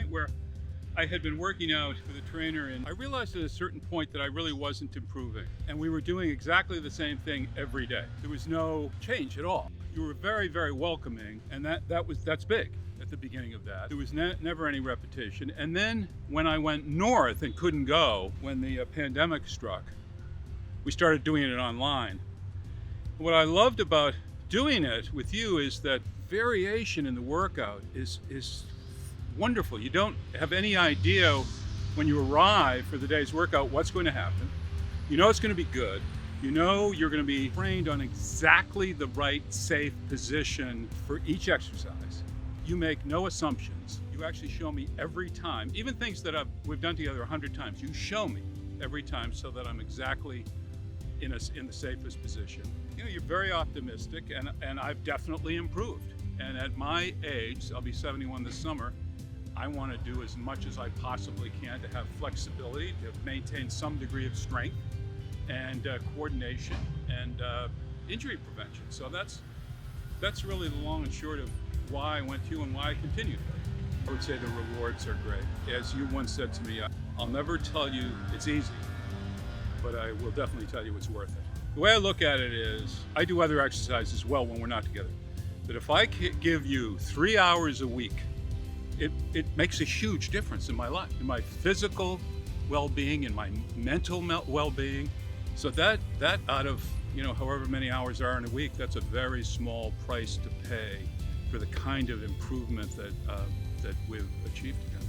point where I had been working out with a trainer, and I realized at a certain point that I really wasn't improving. And we were doing exactly the same thing every day. There was no change at all. You were very, very welcoming, and that's big at the beginning of that. There was never any repetition. And then when I went north and couldn't go, when the pandemic struck, we started doing it online. What I loved about doing it with you is that variation in the workout is wonderful. You don't have any idea when you arrive for the day's workout what's going to happen. You know it's going to be good. You know you're going to be trained on exactly the right, safe position for each exercise. You make no assumptions. You actually show me every time, even things that we've done together 100 times. You show me every time so that I'm exactly in the safest position. You know, you're very optimistic, and I've definitely improved. And at my age, I'll be 71 this summer, I want to do as much as I possibly can to have flexibility, to maintain some degree of strength and coordination and injury prevention. So that's really the long and short of why I went to you and why I continue to. I would say the rewards are great. As you once said to me, I'll never tell you it's easy, but I will definitely tell you it's worth it. The way I look at it is, I do other exercises as well when we're not together. But if I give you 3 hours a week, it makes a huge difference in my life, in my physical well-being, in my mental well-being. So that out of, however many hours are in a week, that's a very small price to pay for the kind of improvement that we've achieved together.